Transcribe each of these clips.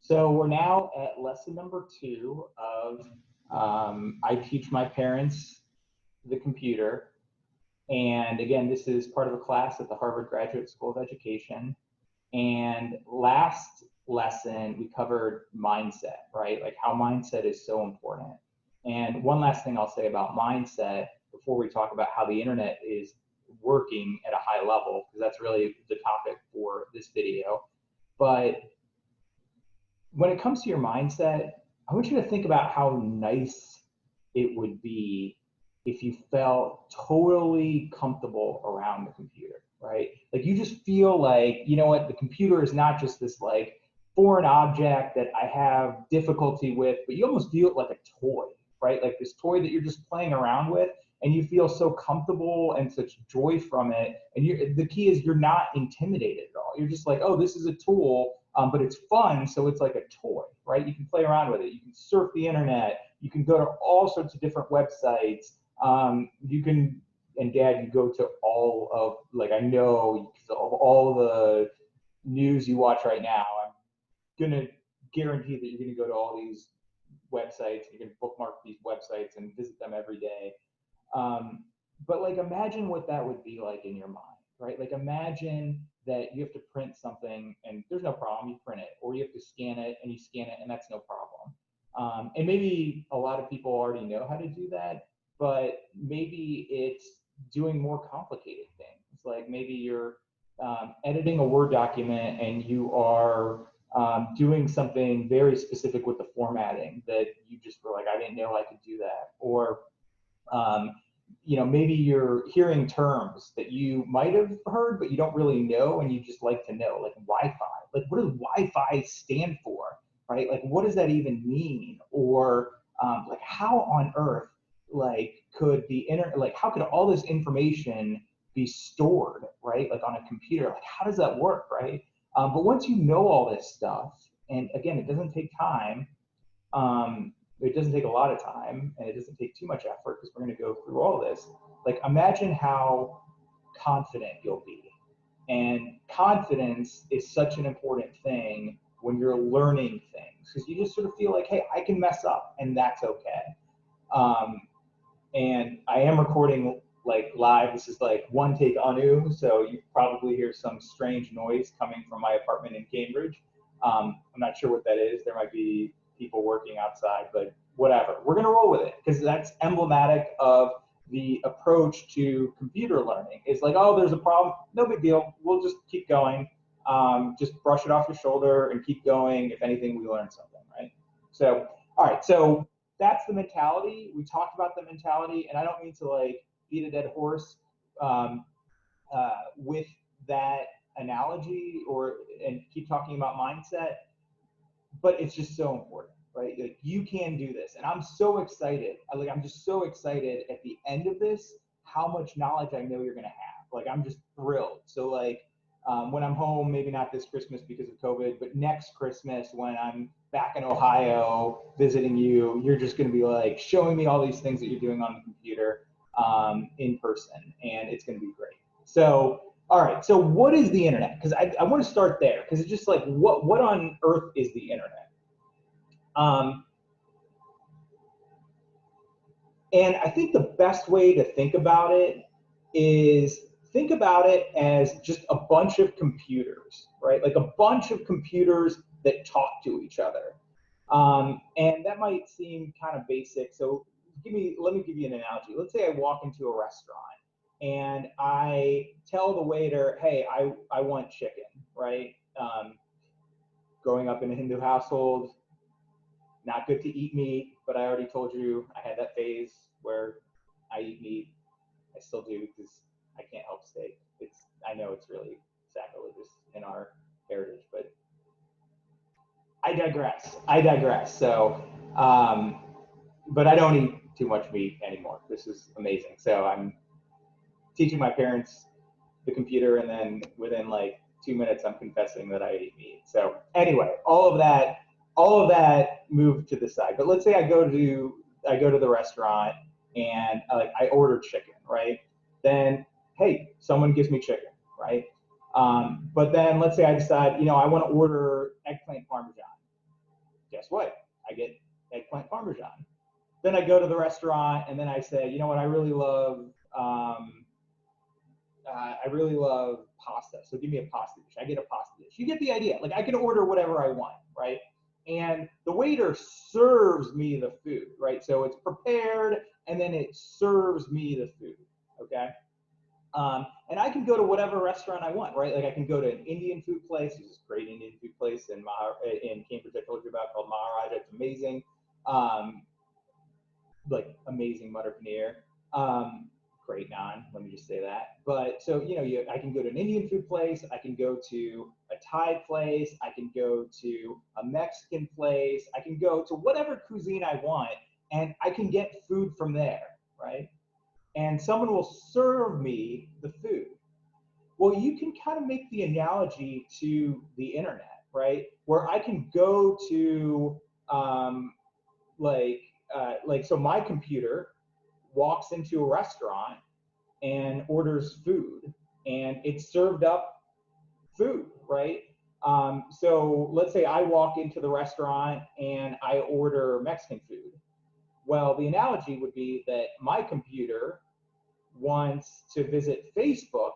So we're now at lesson number 2 of I teach my parents the computer. And again, this is part of a class at the Harvard Graduate School of Education. And last lesson, we covered mindset, right? Like how mindset is so important. And one last thing I'll say about mindset before we talk about how the internet is working at a high level, because that's really the topic for this video. But when it comes to your mindset, I want you to think about how nice it would be if you felt totally comfortable around the computer, right? Like you just feel like, you know what, the computer is not just this like foreign object that I have difficulty with, but you almost view it like a toy, right? Like this toy that you're just playing around with, and you feel so comfortable and such joy from it. And the key is you're not intimidated at all. You're just like, oh, this is a tool, but it's fun, so it's like a toy, right? You can play around with it. You can surf the internet. You can go to all sorts of different websites. You can, and Dad, you go to all of, like, I know all the news you watch right now. I'm gonna guarantee that you're gonna go to all these websites. You're gonna bookmark these websites and visit them every day. But like, imagine what that would be like in your mind, right? Like, imagine that you have to print something and there's no problem, you print it, or you have to scan it and you scan it and that's no problem. And maybe a lot of people already know how to do that, but maybe it's doing more complicated things. Like maybe you're editing a Word document and you are doing something very specific with the formatting that you just were like, I didn't know I could do that. Or you know, maybe you're hearing terms that you might have heard, but you don't really know, and you just like to know, like Wi-Fi. Like, what does Wi-Fi stand for, right? Like, what does that even mean? Or like, how on earth, like, could the internet, like, how could all this information be stored, right? Like on a computer, like, how does that work, right? But once you know all this stuff, and again, it doesn't take time. It doesn't take a lot of time, and it doesn't take too much effort because we're going to go through all this. Like, imagine how confident you'll be. And confidence is such an important thing when you're learning things, because you just sort of feel like, hey, I can mess up and that's okay. And I am recording like live. This is like one take Anu, so you probably hear some strange noise coming from my apartment in Cambridge. I'm not sure what that is. There might be people working outside, but whatever. We're gonna roll with it because that's emblematic of the approach to computer learning. It's like, oh, there's a problem, no big deal. We'll just keep going. Just brush it off your shoulder and keep going. If anything, we learn something, right? So, all right, so that's the mentality. We talked about the mentality, and I don't mean to like beat a dead horse with that analogy and keep talking about mindset, but it's just so important, right? Like, you can do this, and I'm so excited. Like, I'm just so excited at the end of this how much knowledge I know you're gonna have. Like, I'm just thrilled. So like, when I'm home, maybe not this Christmas because of COVID, but next Christmas when I'm back in Ohio visiting you, you're just gonna be like showing me all these things that you're doing on the computer in person, and it's gonna be great. So, all right, so what is the internet? Because I want to start there, because it's just like, what on earth is the internet? And I think the best way to think about it is think about it as just a bunch of computers, right? Like a bunch of computers that talk to each other. And that might seem kind of basic. So let me give you an analogy. Let's say I walk into a restaurant and I tell the waiter, hey, I want chicken, right? Growing up in a Hindu household, not good to eat meat, but I already told you I had that phase where I eat meat. I still do because I can't help steak. I know it's really sacrilegious in our heritage, but I digress. So, but I don't eat too much meat anymore. This is amazing. So I'm teaching my parents the computer, and then within like 2 minutes, I'm confessing that I ate meat. So anyway, all of that moved to the side. But let's say I go to the restaurant and I order chicken, right? Then, hey, someone gives me chicken, right? But then let's say I decide, I want to order eggplant parmesan. guess what? I get eggplant parmesan. Then I go to the restaurant and then I say, you know what, I really love pasta. So give me a pasta dish. I get a pasta dish. You get the idea. Like I can order whatever I want, right? And the waiter serves me the food, right? So it's prepared and then it serves me the food, okay? And I can go to whatever restaurant I want, right? Like I can go to an Indian food place. There's this great Indian food place in Cambridge I told you about called Maharaja. It's amazing. Like amazing Mutter Paneer. Great naan, let me just say that. But so, I can go to an Indian food place, I can go to a Thai place, I can go to a Mexican place, I can go to whatever cuisine I want, and I can get food from there, right? And someone will serve me the food. Well, you can kind of make the analogy to the internet, right? Where I can go to, so my computer walks into a restaurant and orders food and it's served up food, right? So let's say I walk into the restaurant and I order Mexican food. Well, the analogy would be that my computer wants to visit Facebook,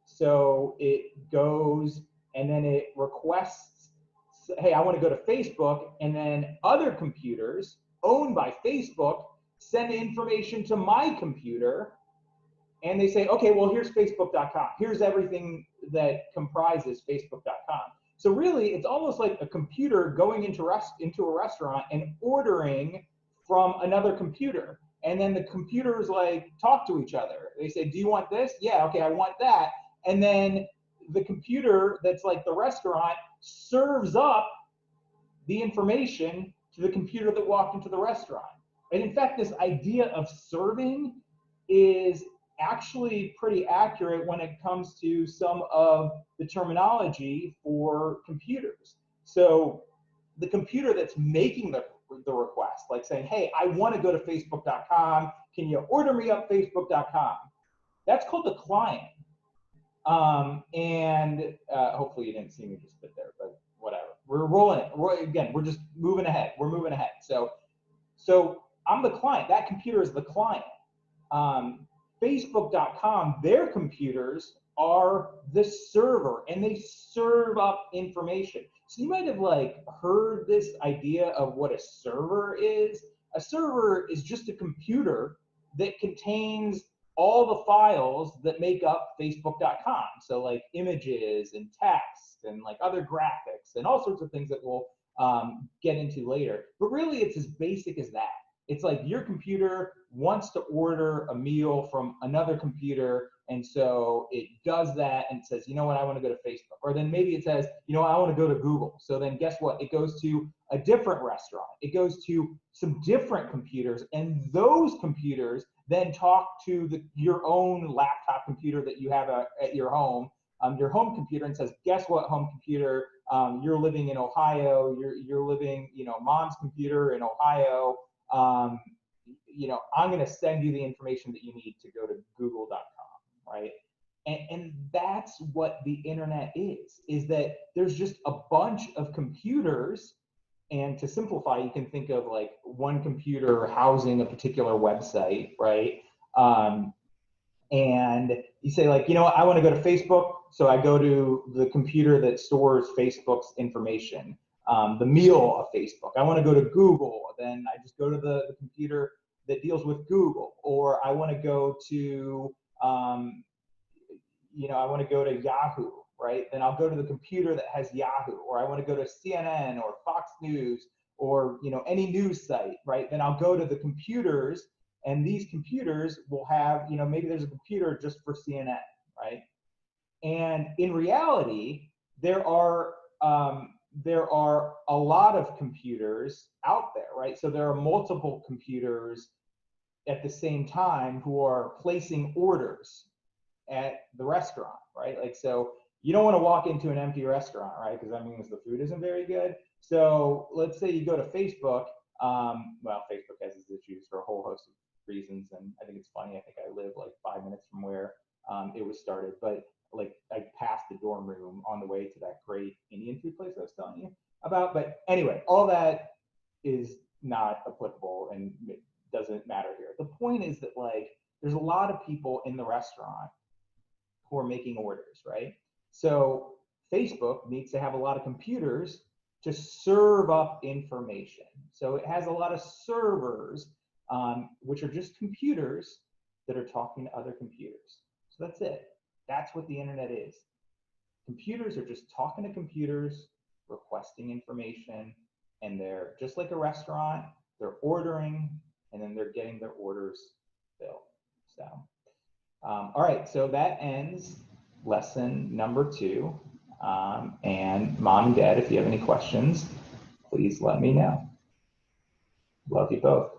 so it goes and then it requests, hey, I want to go to Facebook, and then other computers owned by Facebook send information to my computer and they say, okay, well, here's facebook.com. Here's everything that comprises facebook.com. So really, it's almost like a computer going into a restaurant and ordering from another computer. And then the computers like talk to each other. They say, do you want this? Yeah, okay, I want that. And then the computer that's like the restaurant serves up the information to the computer that walked into the restaurant. And in fact, this idea of serving is actually pretty accurate when it comes to some of the terminology for computers. So the computer that's making the request, like saying, hey, I want to go to facebook.com, can you order me up facebook.com? That's called the client. Hopefully you didn't see me just sit there, but whatever. We're rolling it. We're just moving ahead. We're moving ahead. So I'm the client. That computer is the client. Facebook.com, their computers are the server, and they serve up information. So you might have like heard this idea of what a server is. A server is just a computer that contains all the files that make up Facebook.com. So like images and text and like other graphics and all sorts of things that we'll get into later. But really it's as basic as that. It's like your computer wants to order a meal from another computer, and so it does that and it says, you know what, I want to go to Facebook. Or then maybe it says, you know, I want to go to Google. So then guess what? It goes to a different restaurant. It goes to some different computers, and those computers then talk to your own laptop computer that you have at your home computer, and says, guess what, home computer, you're living in Ohio, you're living, mom's computer in Ohio, I'm going to send you the information that you need to go to google.com, right? And that's what the internet is that there's just a bunch of computers, and to simplify, you can think of like one computer housing a particular website, right? And you say like, I want to go to Facebook, so I go to the computer that stores Facebook's information. The meal of Facebook. I want to go to Google, then I just go to the computer that deals with Google. Or I want to go to, I want to go to Yahoo, right? Then I'll go to the computer that has Yahoo. Or I want to go to CNN or Fox News or, any news site, right? Then I'll go to the computers, and these computers will have, maybe there's a computer just for CNN, right? And in reality, there are a lot of computers out there, right? So there are multiple computers at the same time who are placing orders at the restaurant, right? Like, so you don't want to walk into an empty restaurant, right? Because that means the food isn't very good. So let's say you go to Facebook. Facebook has its issues for a whole host of reasons, and I think it's funny. I think I live like 5 minutes from where it was started, but like I passed the dorm room on the way to that great Indian food place I was telling you about. But anyway, all that is not applicable and it doesn't matter here. The point is that like there's a lot of people in the restaurant who are making orders, right? So Facebook needs to have a lot of computers to serve up information. So it has a lot of servers, which are just computers that are talking to other computers. So that's it. That's what the internet is. Computers are just talking to computers, requesting information, and they're just like a restaurant, they're ordering, and then they're getting their orders filled. So, all right, so that ends lesson number 2. And Mom and Dad, if you have any questions, please let me know. Love you both.